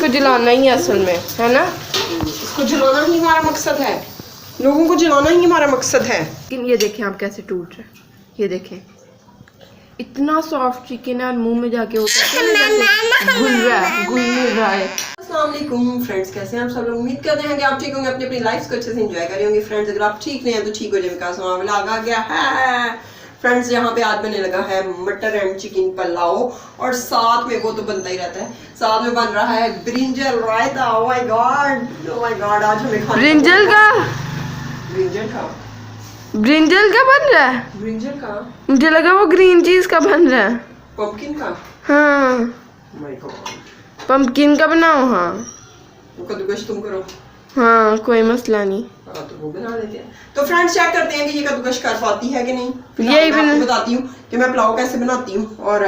जलाना ही है असल में, है ना? इसको जलाना ही हमारा मकसद है, लोगों को जलाना ही हमारा मकसद है। लेकिन ये देखें आप कैसे टूट रहे हैं, ये देखें इतना सॉफ्ट चिकन है, मुंह में जाके होता है घुल रहा है। अस्सलाम वालेकुम फ्रेंड्स, कैसे हैं आप सब लोग? उम्मीद करते हैं कि आप ठीक होंगे, अपनी अपनी लाइफ को अच्छे से एंजॉय कर रहे होंगे। फ्रेंड्स अगर आप ठीक नहीं हैं तो ठीक हो जाए, बिकॉज आ गया है फ्रेंड्स। यहाँ पे आज बनने लगा है मटर एंड चिकन पुलाव, और साथ में वो तो बनता ही रहता है, साथ में बन रहा है brinjal raita. Oh my God, आज हमें खाना ब्रिंजल का बन रहा है। ब्रिंजल का मुझे लगा वो ग्रीन चीज का बन रहा है। पंपकिन का? हाँ माय गॉड, पंपकिन का बनाओ। हाँ वो कद्दूकस तुम करो। हाँ कोई मसला नहीं। हाँ तो वो बना लेते हैं। तो फ्रेंड्स चेक करते हैं कि ये कद्दूकस कर पाती है कि नहीं। यही मैं आपको बताती हूँ कि मैं पुलाव कैसे बनाती हूँ। और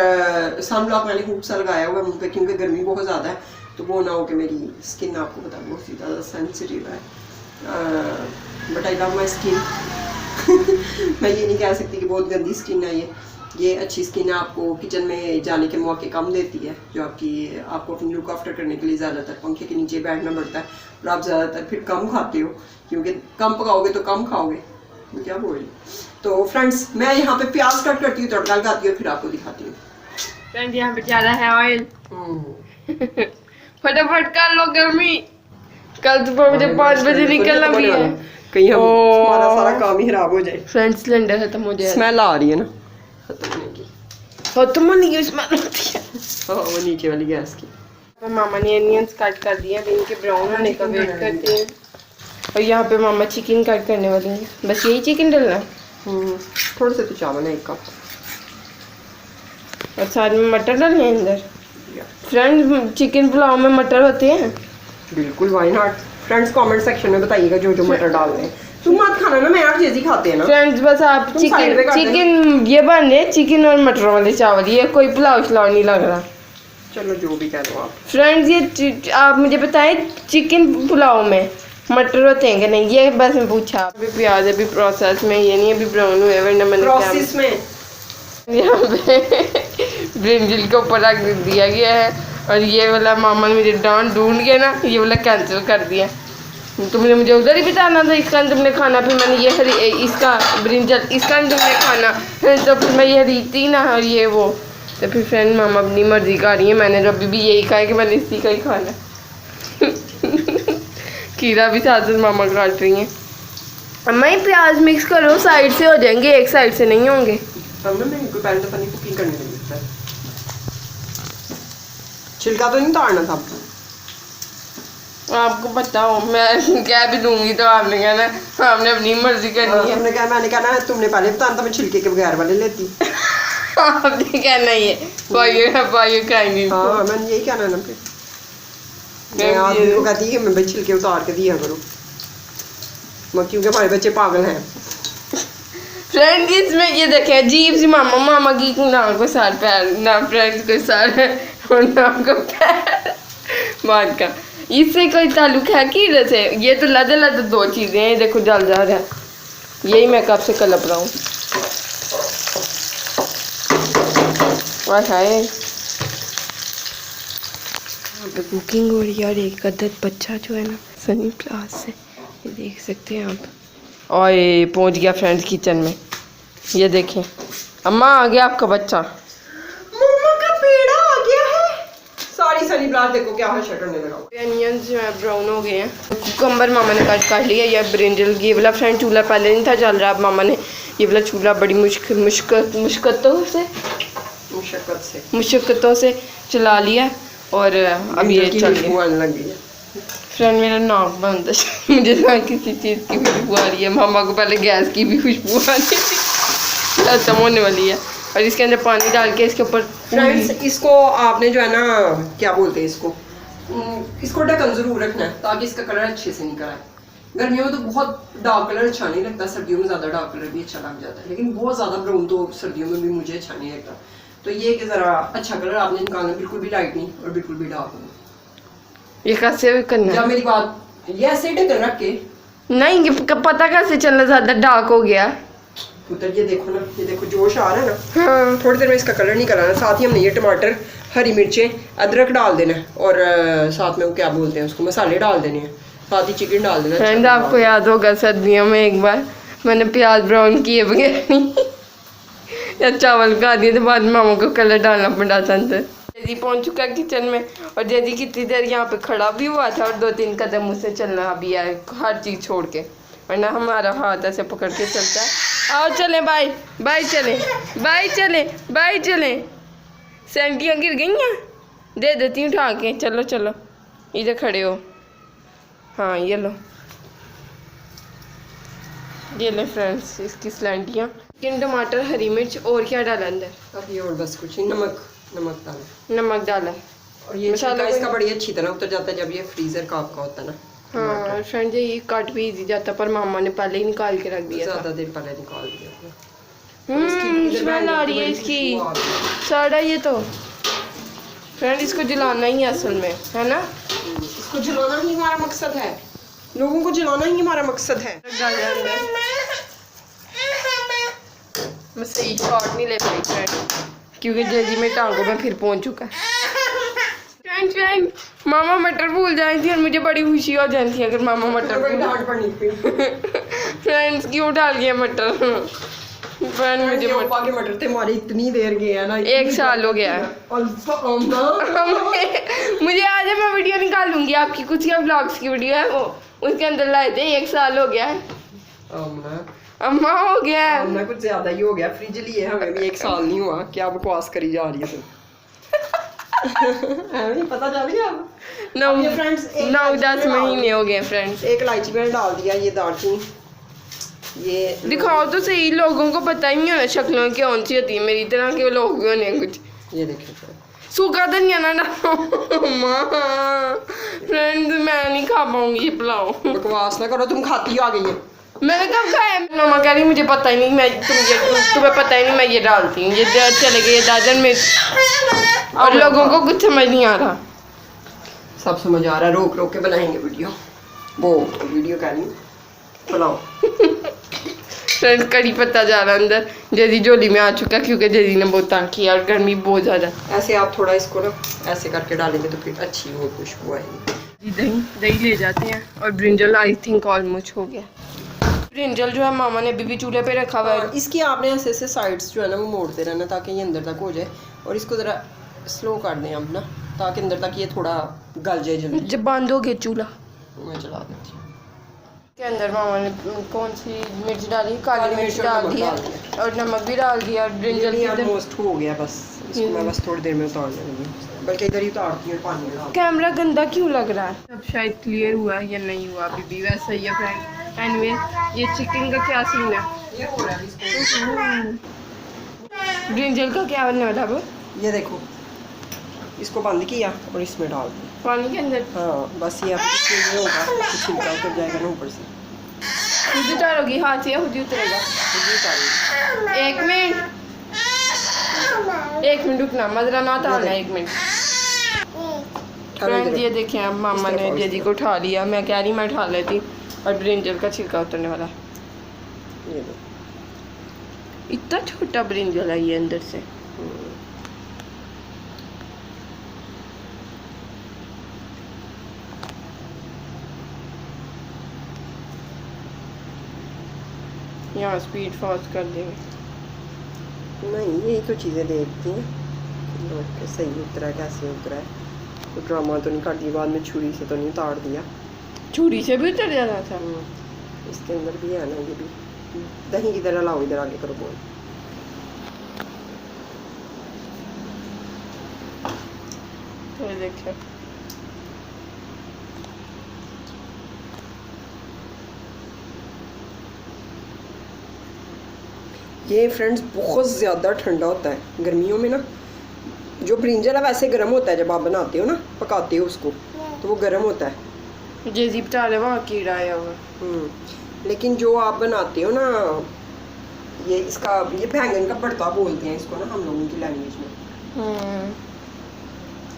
सनब्लॉक मैंने खूब सा लगाया हुआ है मुंह पे, क्योंकि गर्मी बहुत ज़्यादा है, तो वो ना हो कि मेरी स्किन आपको बता बहुत ही ज़्यादा सेंसिटिव है। But I love my skin. मैं ये नहीं कह सकती कि बहुत गंदी स्किन है ये अच्छी स्किन है। आपको किचन में जाने के मौके कम देती है, जो आपको अपनी लुक आफ्टर करने के लिए ज़्यादातर पंखे के नीचे बैठना पड़ता है, और आप ज़्यादातर फिर कम खाते हो, क्योंकि कम पकाओगे तो कम खाओगे। मैं क्या बोल रही हूँ। तो फ्रेंड्स मैं यहाँ पे प्याज कट करती हूँ, तड़का लगाती हूँ, फिर आपको दिखाती हूँ। फ्रेंड्स यहाँ पे जा रहा है ऑयल। फटाफट कर लो गर्मी, कल सुबह मुझे 5 बजे निकलना भी है, कहीं हमारा सारा काम ही खराब हो जाए। फ्रेंड्स सिलेंडर खत्म हो जाए। स्मेल आ रही है ना खत्म होने की स्मेल होती है। हाँ वो नीचे वाली गैस की। मामा ने अनियंस कट कर दिया, अभी इनके ब्राउन होने का वेट करते हैं। और यहाँ पे मामा चिकन कट करने वाली हैं। बस यही चिकन डलना है। थोड़े से तो चावल है 1 कप, और साथ में मटर डालने हैं अंदर। फ्रेंड्स चिकन पुलाव में मटर होते हैं? बिल्कुल, why not. Friends comment section में बताइएगा जो मटर डाल रहे हैं। तुम मत खाना ना, मैं आप जैसी खाते हैं ना फ्रेंड्स। बस आप चिकन ये बन रहे चिकन और मटर वाले चावल, ये कोई पुलाव शलाव नहीं लग रहा। चलो जो भी कह दो आप। फ्रेंड्स ये आप मुझे बताएं चिकन पुलाव में मटर होते हैं कि नहीं, ये बस मैं पूछा। अभी प्याज अभी प्रोसेस में, ये नहीं अभी ब्राउन हुए, वरना मैंने प्रोसेस में यहाँ पे ब्रिंजल को ऊपर रख दिया गया है। और ये वाला मामा ने मुझे ढूंढ के ना ये वाला कैंसिल कर दिया। तुमने मुझे उधर ही बताना था इसका तुमने खाना, फिर मैंने ये इसका ब्रिंजल इसका तुमने खाना, तो फिर मैं ये रीती ना और ये वो, तो फिर फ्रेंड मामा अपनी मर्जी का रही है। मैंने तो अभी भी यही कहा कि मैंने इसी का ही खाना। खीरा भी साथ साथ मामा काट रही हैं। अम्मा ये प्याज मिक्स करो, साइड से हो जाएंगे, एक साइड से नहीं होंगे। पहले तो पनीर कुकिंग करने लगी, छिलका तो नहीं उतारना था आपको पता हो, मैं कह भी दूंगी तो आपने कहना आपने अपनी मर्जी करनी है। मैंने कहना तुमने पहले बताना था, मैं छिलके के बगैर वाले लेती। आपने कहना ही है खाएंगी। हाँ मैंने यही कहना ना, फिर मैं आदमी को कहती है मैं भाई छिलके उतार के दिया करो, क्योंकि हमारे बच्चे पागल हैं। फ्रेंड इसमें ये देखे अजीब सी मामा की ना को सार पैर ना फ्रेंड्स को सार और ना को पैर बात का इससे कोई ताल्लुक है कि से? ये तो लद 2 चीज़ें हैं, देखो जल जा रहा है, यही मैं कब से कलप रहा हूँ। है कुकिंग हो रही है, और एक अदद बच्चा जो है ना सनी प्लास से, ये देख सकते हैं आप। और ये पहुंच गया फ्रेंड्स किचन में, ये देखें अम्मा आ गया आपका बच्चा। मम्मा का पेड़ा आ गया है। सॉरी सनी ब्लास, देखो क्या है शटर नहीं लगा। अनियंस जो है ब्राउन हो गए हैं। कुकम्बर मामा ने काट लिया। या ब्रिंजल ये वाला फ्रेंड चूल्हा पहले नहीं था चल रहा, अब मामा ने ये वाला चूल्हा बड़ी मुश्किलों से चला लिया, और अब ये चल गया। फ्रेंड मेरा नाक बंद है, मुझे ना किसी चीज़ की खुशबू आ रही है। मामा को पहले गैस की भी खुशबू आ रही थी, खत्म होने वाली है। और इसके अंदर पानी डाल के इसके ऊपर फ्रेंड्स इसको आपने जो है ना क्या बोलते हैं इसको ढक्कन जरूर रखना है, ताकि इसका कलर अच्छे से निकल आए। गर्मियों में तो बहुत डार्क कलर अच्छा नहीं लगता, सर्दियों में ज़्यादा डार्क कलर भी अच्छा लग जाता है, लेकिन बहुत ज़्यादा ब्राउन तो सर्दियों में भी मुझे अच्छा नहीं लगता। तो ये कि ज़रा अच्छा कलर आपने निकालना, बिल्कुल भी लाइट नहीं और बिल्कुल भी डार्क नहीं। ये कैसे करना है? मेरी बात ये ऐसे ढक्कन रख के नहीं, पता कैसे चलना ज़्यादा डार्क हो गया उधर, ये देखो ना, ये देखो जोश आ रहा है ना। हाँ। थोड़ी देर में इसका कलर नहीं कराना। साथ ही हमने ये टमाटर हरी मिर्चें, अदरक डाल देना है और साथ में वो क्या बोलते हैं उसको, मसाले डाल देने हैं, साथ ही चिकन डाल देना। फ्रेंड आपको याद होगा सर्दियों में एक बार मैंने प्याज ब्राउन किए बगैर नहीं या चावल का दिए तो बाद में मामा को कलर डालना पड़ा था अंदर। जैदी पहुंच चुका किचन में और जैदी कितनी देर यहाँ पे खड़ा भी हुआ था और 2-3 कदम मुझसे चलना भी है हर चीज़ छोड़ के, वरना हमारा हाथ ऐसे पकड़ के चलता है। आओ चले बाय बाय चले बाय चले बाय चले। सैंटियाँ गिर गई हैं, दे देती हूँ उठा के। चलो चलो इधर खड़े हो। हाँ ये लो, ये ले फ्रेंड्स इसकी सैंटियाँ। चिकन, टमाटर, हरी मिर्च और क्या डाला अंदर? अभी और बस कुछ नहीं, नमक डाला। नमक डाला और ये मसाला इसका बड़ी अच्छी तरह उतर जाता है जब ये फ्रीजर का आपका होता है ना। हाँ फ्रेंड ये काट भी इजी जाता, पर मामा ने पहले ही निकाल के रख दिया था। ज़्यादा देर पहले निकाल दिया था। स्मेल आ रही है इसकी, साड़ा ये तो। फ्रेंड इसको जलाना ही है असल में, है ना? इसको जलाना ही हमारा मकसद है, लोगों को जलाना ही हमारा मकसद है। मैं सही शॉट नहीं ले पाई फ्रेंड, क्योंकि जल्दी में टांगों में फिर पहुंच चुका है। फ्रेंड मामा मटर भूल जाती थी और मुझे बड़ी खुशी हो जाती थी अगर मामा मटर फ्रेंड्स क्यों डाल गया मटर? फ्रेंड मुझे मटर थे हमारे इतनी देर गए हैं ना, 1 साल हो गया है। मुझे आज मैं वीडियो निकालूंगी आपकी, कुछ या ब्लॉग्स की वीडियो है वो, उसके अंदर लाए थे। 1 साल हो गया है। अम्मा हो गया है, अम्मा कुछ ज्यादा ही हो गया। फ्रिज लिए हमें भी 1 साल नहीं हुआ, क्या बकवास करी जा रही है तुम? नहीं पता चल गया। 9-10 महीने हो गए फ्रेंड्स। 1 इलायची मैंने डाल दिया, ये दालचीनी, ये दिखाओ तो सही, लोगों को पता ही नहीं होना शक्लों कौन सी होती है, मेरी तरह के लोग भी होने कुछ। ये देखिए सूखा धनिया ना फ्रेंड्स मैं नहीं खा पाऊंगी ये पुलाव। बकवास ना करो, तुम खाती हो आ गई है। मैंने कब खाया? मामा कह रही मुझे पता ही नहीं, मैं तुम्हें पता ही नहीं मैं ये डालती हूँ, ये चले गए दादर में और लोगों को कुछ समझ नहीं आ रहा। सब समझ आ रहा है, रोक रोक के बनाएंगे वीडियो, वो वीडियो कह रही पुलाव। फ्रेंड कड़ी पत्ता जा रहा अंदर, जैदी जोली में आ चुका क्योंकि जैदी ने बहुत तंग किया और गर्मी बहुत ज़्यादा। ऐसे आप थोड़ा इसको ना ऐसे करके डालेंगे तो फिर अच्छी वो खुशबू आएगी। दही ले जाते हैं और ब्रिंजल आई थिंक ऑलमोस्ट हो गया। ब्रिंजल जो है मामा ने अभी भी चूल्हे पे रखा हुआ है। इसकी आपने ऐसे ऐसे साइड्स जो है ना वो मोड़ते रहना ताकि ये अंदर तक हो जाए, और इसको ज़रा स्लो कर दें आप ना ताकि अंदर तक ये थोड़ा गल जाए जल्दी। जब बंद हो गया चूल्हा मैं चला देती हूँ। के अंदर मामा ने कौन सी मिर्च डाली? काली मिर्च डाल दी है और नमक भी डाल दिया और ब्रिंजल भी ऑलमोस्ट हो गया। बस इसको मैं बस थोड़ी देर में उतारने लगी, बल्कि इधर ही उतारती हूँ पानी डाल। कैमरा गंदा क्यों लग रहा है? अब शायद क्लियर हुआ है या नहीं हुआ, अभी भी वैसा ही है फ्रेंड। एनीवे ये चिकन का क्या सीन है? ये हो रहा है इसको। ब्रिंजल का क्या बनने वाला वो? ये देखो, इसको बंद किया और इसमें डाल दिया पानी के अंदर। हाँ बस ये इसमें ये होगा, छिलका उतर जाएगा ना ऊपर से। खुद उतारोगी हाथ से या खुद ही उतरेगा? एक मिनट रुकना, मजरा ना उतारना, 1 मिनट। फ्रेंड ये देखें अब मामा ने जैदी को उठा लिया, मैं कह रही मैं उठा लेती, और ब्रिंजल का छिलका उतरने वाला। ये इतना छोटा ब्रिंजल है ये अंदर से। यहाँ स्पीड फास्ट कर देंगे। नहीं यही तो चीज़ें देखती हैं कि सही उतरा है कैसे उतरा है, तो ड्रामा तो नहीं कर दिया, बाद में छुरी से तो नहीं उतार दिया। छुरी से भी उतर जाना था। इसके अंदर भी है ना, ये भी दही की तरह लाओ, इधर आगे करो बोल। तो देखिए ये फ्रेंड्स बहुत ज़्यादा ठंडा होता है गर्मियों में ना। जो ब्रिंजल है वैसे गर्म होता है, जब आप बनाते हो ना पकाते हो उसको तो वो गर्म होता है। जैसी बता रहे वहाँ कीड़ा आया हुआ। लेकिन जो आप बनाते हो ना, ये इसका ये बैंगन का भरता बोलते हैं इसको ना हम लोगों की लैंग्वेज में।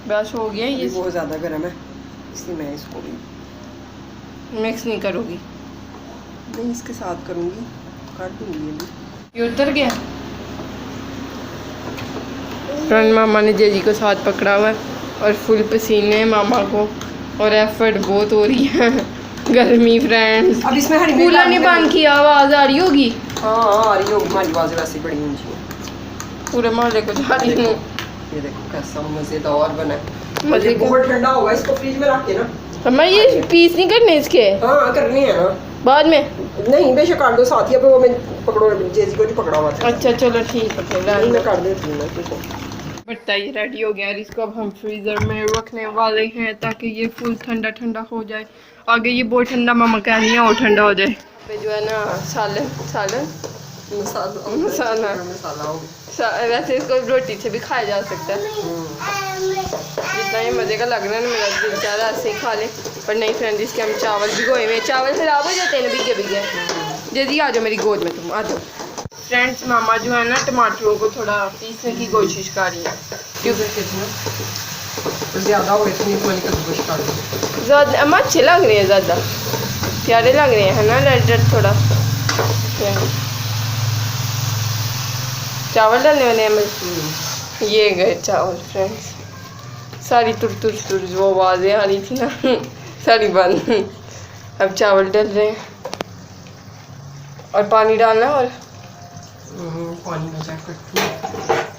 बस हो गया ये बहुत ज़्यादा गर्म है, इसलिए मैं इसको भी मिक्स नहीं करूँगी, नहीं इसके साथ करूँगी, काट दूँगी। ये उतर गया। फ्रेंड मामा ने जेजी को साथ पकड़ा हुआ है और फुल पसीने हैं मामा को और एफर्ट बहुत हो रही है। गर्मी फ्रेंड्स, अब इसमें हरी मिर्च कूलर नहीं डालनी है। बंद किया, आवाज़ आ रही होगी। हाँ आ रही होगी, हमारी आवाज़ वैसे ही बड़ी ऊंची है। पूरे मोहल्ले को जा रही हूँ। ये देखो कैसा मज़ेदार बना है। मजे ये बहुत ठंडा होगा, इसको फ्रिज में रख के ना। हमें ये पीस नहीं करने इसके हाँ करनी है ना, बाद में। नहीं बेशक काट दो साथ ही। अब वो मैं पकड़ो, जेजी को जो पकड़ा हुआ था। अच्छा चलो ठीक है फिर नहीं मैं काट देती हूँ ना, ठीक है। बट्टा ये रेडी हो गया और इसको अब हम फ्रीज़र में रखने वाले हैं ताकि ये फुल ठंडा ठंडा हो जाए। आगे ये बहुत ठंडा मामा कह रही है और ठंडा हो जाए। पे जो है ना सालन सालन मसाला वैसे इसको रोटी से भी खाया जा सकता है। जितना ये मज़े का लग रहा है ना, मेरा दिल चाह रहा है ऐसे ही खा ले, पर नहीं फ्रेंड इसके हम चावल भिगोए हुए। चावल खराब हो जाते हैं ना भीगे भीगे। जल्दी आ जाओ मेरी गोद में, तुम आ जाओ। फ्रेंड्स मामा जो है ना टमाटरों को थोड़ा पीसने की कोशिश कर रही है क्योंकि ज़्यादा हो गए तो नहीं कोशिश कर दो। ज़्यादा अम्मा अच्छे लग रहे हैं, ज़्यादा प्यारे लग रहे हैं ना, रेड रेड थोड़ा। चावल डालने वाले हैं ये गए चावल फ्रेंड्स। सारी तुर तुर तुर जो आवाज़ें आ रही थी ना सारी बंद। अब चावल डल रहे हैं और पानी डालना और पानी में चेक करती हूँ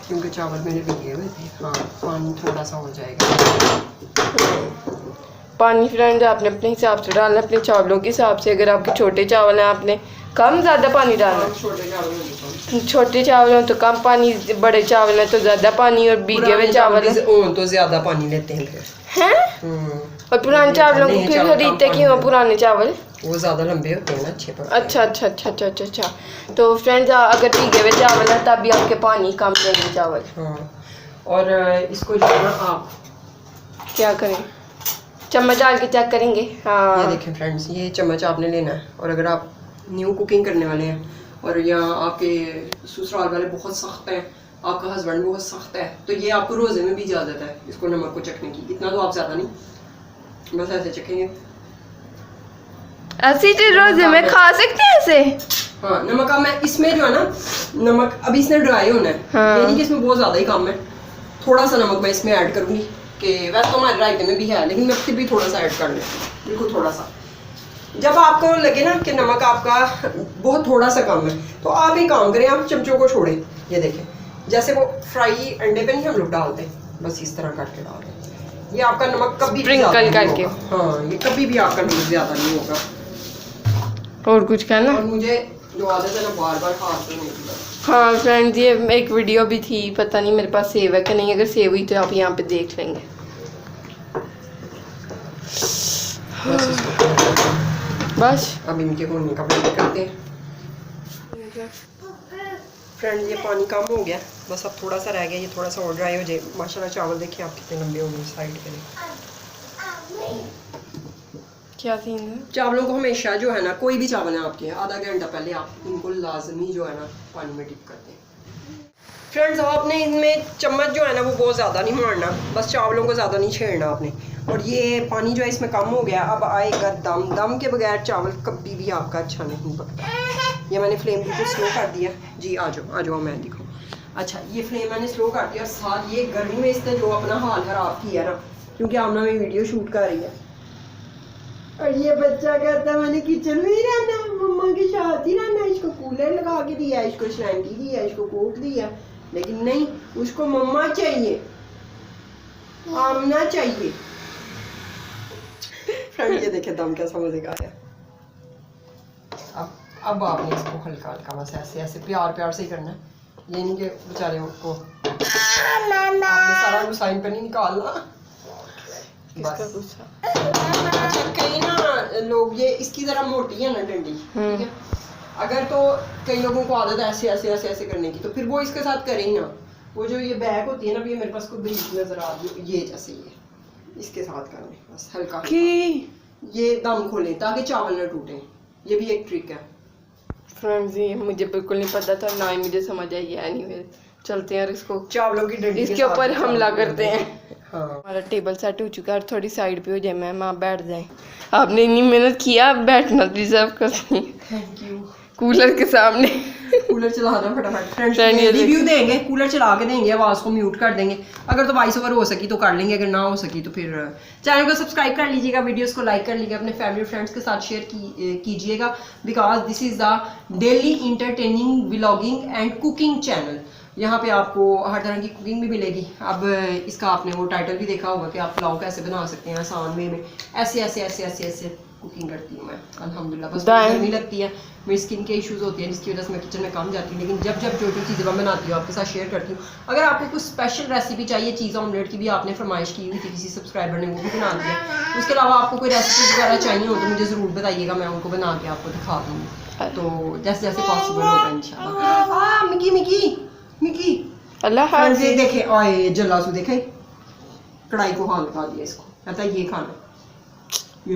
क्योंकि चावल मेरे भिगे हुए थे। हाँ पानी थोड़ा सा हो जाएगा। पानी फ्रेंड आपने अपने हिसाब से डालना, अपने चावलों के हिसाब से। अगर आपके छोटे चावल हैं आपने कम ज़्यादा पानी डालना। छोटे चावल हो तो कम पानी, बड़े चावल हैं तो ज़्यादा पानी, और भीगे हुए चावल हैं तो ज़्यादा पानी लेते हैं। और पुराने चावलों को फिर खरीदते क्यों? पुराने चावल वो ज़्यादा लंबे होते हैं ना, अच्छे पकते हैं। अच्छा। तो फ्रेंड्स अगर भीगे हुए चावल है तब भी आपके पानी कम लेंगे चावल। हाँ और इसको जो है ना आप क्या करें, चम्मच डाल के चेक करेंगे। हाँ ये देखें फ्रेंड्स, ये चम्मच आपने लेना है। और अगर आप न्यू कुकिंग करने वाले हैं और यहाँ आपके ससुराल वाले बहुत सख्त हैं, आपका हस्बैंड बहुत सख्त है, तो ये आपको रोज़े में भी इजाज़त है इसको नमक को चखने की। इतना तो आप ज़्यादा नहीं, बस ऐसे चखेंगे। ऐसी चीज रोजे में खा सकते हैं ऐसे? हाँ नमक अब मैं इसमें जो है ना, नमक अभी इसने ड्राई होना है। हाँ। ये नहीं कि इसमें बहुत ज़्यादा ही कम है। थोड़ा सा नमक मैं इसमें ऐड करूँगी कि वैसे तो हमारे रायते में भी है, लेकिन मैं फिर भी थोड़ा सा ऐड कर लें, बिल्कुल थोड़ा सा। जब आपको लगे ना कि नमक आपका बहुत थोड़ा सा कम है तो आप एक काम करें, आप चमचों को छोड़ें। ये देखें जैसे वो फ्राई अंडे पे नहीं हम लोग डालते, बस इस तरह करके डाल दें। ये आपका नमक कभी भी स्प्रिंकल करके। हाँ ये कभी भी आपका नमक ज़्यादा नहीं होगा। और कुछ कहना? और मुझे जो आदत है ना बार बार हाथ से नहीं धोना। हाँ फ्रेंड्स ये एक वीडियो भी थी, पता नहीं मेरे पास सेव है कि नहीं। अगर सेव हुई तो आप यहाँ पे देख लेंगे। बस अब इनके होने का वेट करते हैं। फ्रेंड्स ये पानी कम हो गया, बस अब थोड़ा सा रह गया, ये थोड़ा सा और ड्राई हो जाए। माशाल्लाह चावल देखिए आप कितने लंबे हो गए साइड के लिए। क्या सीन है? चावलों को हमेशा जो है ना, कोई भी चावल है आपके, आधा घंटा पहले आप इनको लाजमी जो है ना पानी में डिप करते हैं। फ्रेंड्स आपने इनमें चम्मच जो है ना वो बहुत ज़्यादा नहीं मारना, बस चावलों को ज़्यादा नहीं छेड़ना आपने। और ये पानी जो है इसमें कम हो गया, अब आएगा दम। दम के बगैर चावल कभी भी आपका अच्छा नहीं पकता। ये मैंने फ्लेम बिल्कुल स्लो कर दिया। जी आ जाओ मैं दिखाऊँ। अच्छा ये फ्लेम मैंने स्लो कर दिया। साथ ये गर्मी में इसने जो अपना हाल ख़राब किया ना, क्योंकि आमना में वीडियो शूट कर रही है और ये बच्चा कहता है मैंने किचन में ही रहना, मम्मा के साथ ही रहना। इसको कूलर लगा के दिया, इसको स्लैंटी दिया, इसको कोट दिया, लेकिन नहीं, उसको मम्मा चाहिए, आमना चाहिए। फ्रेंड ये देखे दम कैसा मजे का आया। अब आपने इसको हल्का हल्का बस ऐसे ऐसे प्यार से ही करना है। ये नहीं कि बेचारे को आपने सारा गुस्सा इन पे नहीं निकालना। किसका गुस्सा? अच्छा कई ना लोग, ये इसकी जरा मोटी है ना डंडी, ठीक है। अगर तो कई लोगों को आदत है ऐसे ऐसे ऐसे ऐसे करने की, तो फिर वो इसके साथ करें ही ना। वो जो ये बैग होती है ना, ये मेरे पास कोई ब्रीज नजर आ रही है, ये जैसे ये इसके साथ करने, बस हल्का ये दम खोलें ताकि चावल ना टूटे। ये भी एक ट्रिक है फ्रेंड्स। ये मुझे बिल्कुल नहीं पता था, ना ही मुझे समझ आई। एनीवे चलते हैं और इसको चावलों की डंडी इसके ऊपर हमला करते हैं। हाँ हमारा टेबल सेट हो चुका है और थोड़ी साइड पे हो जाए मैम, आप बैठ जाएं। आपने इतनी मेहनत किया, आप बैठना डिजर्व करती हैं। Thank you. कूलर के सामने। कूलर चला दो फटाफट फ्रेंड्स, Friend, ये रिव्यू देंगे, कूलर चला के देंगे, आवाज़ को म्यूट कर देंगे, अगर तो वॉइस ओवर हो सकी तो कर लेंगे, अगर ना हो सकी तो फिर चैनल को सब्सक्राइब कर लीजिएगा, वीडियोस को लाइक कर लीजिएगा, अपने फैमिली फ्रेंड्स के साथ शेयर कीजिएगा, because this is the daily entertaining vlogging and cooking channel. यहाँ पे आपको हर तरह की कुकिंग भी मिलेगी। अब इसका आपने वो टाइटल भी देखा होगा कि आप पुलाव कैसे बना सकते हैं आसान वे में, ऐसे ऐसे ऐसे ऐसे ऐसे कुकिंग करती हूँ मैं अल्हम्दुलिल्लाह। बस गर्मी लगती है, मेरी स्किन के इश्यूज होते हैं जिसकी वजह से मैं किचन में कम जाती हूँ, लेकिन जब जब जो चीज़ें मैं बनाती हूँ आपके साथ शेयर करती हूँ। अगर आपको कुछ स्पेशल रेसिपी चाहिए, चीज़ ऑमलेट की भी आपने फरमाइश की हुई थी किसी सब्सक्राइबर ने, वो भी बना दिया। उसके अलावा आपको कोई रेसिपी वगैरह चाहिए हो तो मुझे ज़रूर बताइएगा, मैं उनको बना के आपको दिखा दूँगी, तो जैसे जैसे पॉसिबल होगा इंशाल्लाह। मिकी मिकी मिकी अल्लाह हाफ़िज़। देखे आए जल्लासू, देखे कढ़ाई को हाथ लगा दिया इसको, कहता है ये खाना, ये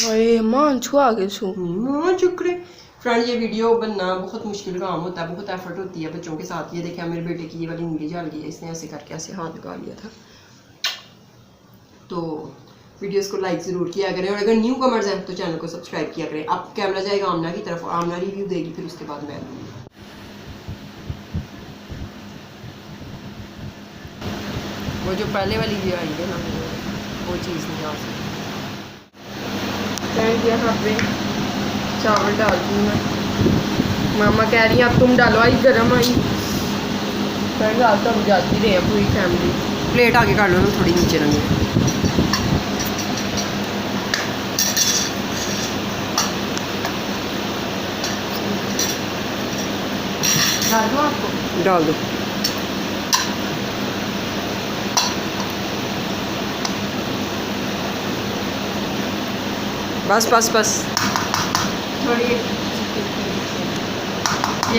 ओए मान छुआ के छू शुक्र। फ्रेंड ये वीडियो बनना बहुत मुश्किल काम होता है, बहुत एफर्ट होती है बच्चों के साथ। ये देखिए मेरे बेटे की ये वाली उंगली जल गई है, इसने ऐसे करके ऐसे हाथ लगा लिया था। तो वीडियोस को लाइक ज़रूर किया करें, और अगर न्यू कमर्स हैं तो चैनल को सब्सक्राइब किया करें। अब कैमरा जाएगा आमना की तरफ, आमना रिव्यू देगी, फिर उसके बाद मैं दूँगी। वो जो पहले वाली वीडियो आई है ना, वो चीज़ नहीं आ सकती। यहाँ पे चावल डालती हूँ मैं, मामा कह रही हैं अब तुम डालो, आई गर्म आई। फ्रेंड आज तो हम जाती रहे हैं पूरी फैमिली। प्लेट आगे कर लो ना, थोड़ी नीचे रंगे। डाल दो आपको, डाल दो। बस बस बस थोड़ी ये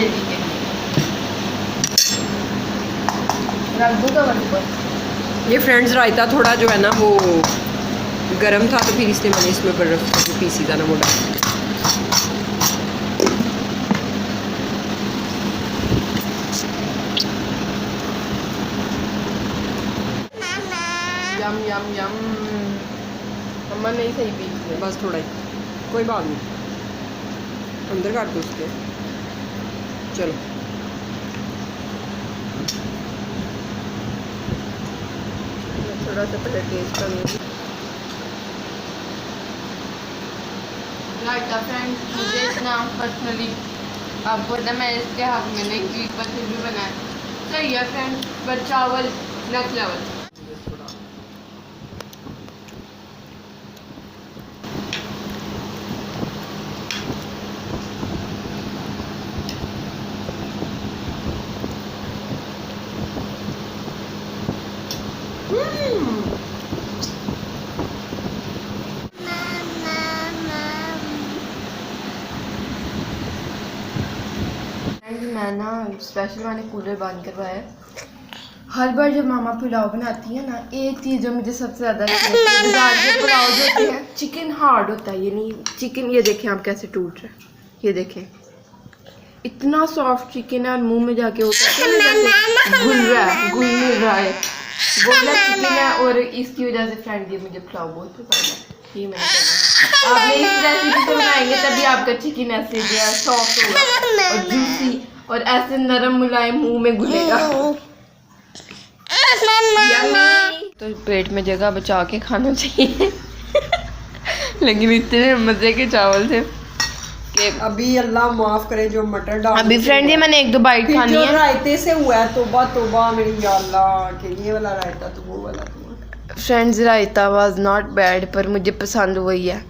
ठीक है, रख दो कवर ऊपर। ये फ्रेंड्स रायता थोड़ा जो है ना वो गरम था, तो फिर इसलिए मैंने इसमें बर्फ जो पीसी था ना वो डाल। यम यम यम, मम्मा नहीं सही पीस है। बस थोड़ा ही, कोई बात नहीं, अंदर काट दो उसके। चलो थोड़ा सा पहले टेस्ट करूँगी। रायता फ्रेंड्स मुझे इतना पर्सनली आपको पता, मैं इसके हाथ में नहीं चीज़ पर फिर भी बनाया सही है फ्रेंड्स, पर चावल नेक्स्ट लेवल। मैं ना स्पेशल मैंने कूलर बंद करवाया है। हर बार जब मामा पुलाव बनाती है ना, एक चीज़ जो मुझे सबसे ज़्यादा अच्छी लगती है, बाजार के पुलाव जो होते हैं चिकन हार्ड होता है, ये नहीं चिकन, ये देखें आप कैसे टूट रहा है, ये देखें इतना सॉफ्ट चिकन है, और मुंह में जाके वो जैसे घुल रहा है, घुल मिल रहा है, वो वाला चिकन है। और इसकी वजह से फ्रेंड ये मुझे पुलाव बहुत पसंद है। ये मैंने कहना, आप इस रेसिपी से बनाएंगे तभी आपका चिकन ऐसे जो है सॉफ्ट होगा और जूसी और ऐसे नरम मुलायम मुंह में घुलेगा। तो पेट में जगह बचा के खाना चाहिए लेकिन इतने मजे के चावल थे कि अभी अल्लाह माफ करे जो मटर डाल, अभी फ्रेंड ये मैंने एक दो बाइट खानी है। रायते से हुआ है, तौबा तौबा मेरी या अल्लाह, कि ये वाला रायता तो वो वाला तो। Friends raita was not bad, पर मुझे पसंद वही है।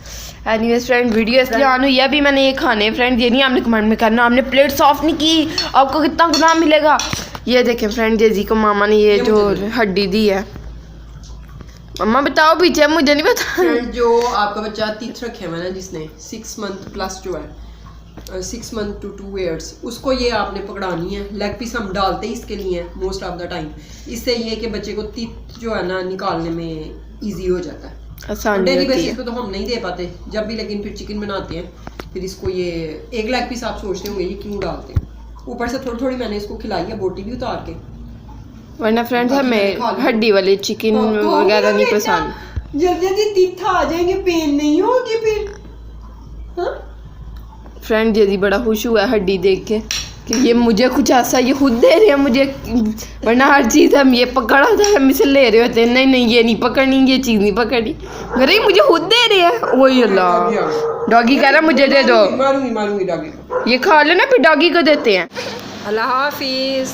एनीवेज फ्रेंड वीडियो इसलिए ऑन हुई है, अभी मैंने ये खाने फ्रेंड, ये नहीं आपने कमेंट में करना आपने प्लेट साफ नहीं की, आपको कितना गुनाह मिलेगा। ये देखें फ्रेंड जेजी को मामा ने ये जो हड्डी दी है, मम्मा बताओ पीछे, मुझे नहीं पता। जो आपका बच्चा तीथ रखे हुआ है ना, जिसने 6 मंथ प्लस जो है 6 मंथ to 2 years, उसको ये आपने पकड़ानी है। लेग पीस हम डालते ही इसके लिए मोस्ट ऑफ द टाइम, इससे ये कि बच्चे को तीत जो है ना निकालने में इजी हो जाता है। आसान डेली बेसिस पे तो हम नहीं दे पाते जब भी, लेकिन फिर चिकन बनाते हैं फिर इसको ये एक लेग पीस आप सोचते होंगे ये क्यों डालते हैं, ऊपर से थोड़ी थोड़ी मैंने इसको खिलाई है, बोटी भी उतार के, वरना फ्रेंड्स हमें हड्डी वाले चिकन वगैरह नहीं पसंद। जल्दी जल्दी तीथा आ जाएंगे, पेन नहीं होगी फिर। हाँ फ्रेंड जदी बड़ा खुश हुआ हड्डी देख के कि ये मुझे कुछ ऐसा ये खुद दे रहे हैं मुझे, वरना हर चीज़ हम ये पकड़ा था हम इसे ले रहे होते हैं, नहीं नहीं ये नहीं पकड़नी, ये चीज़ नहीं पकड़नी, अरे मुझे खुद दे रहे हैं। वही अल्लाह, डॉगी कह रहा मुझे दे दो, मारूंगी डॉगी को। ये खा लो ना फिर डॉगी को देते हैं। अल्लाह हाफिज़।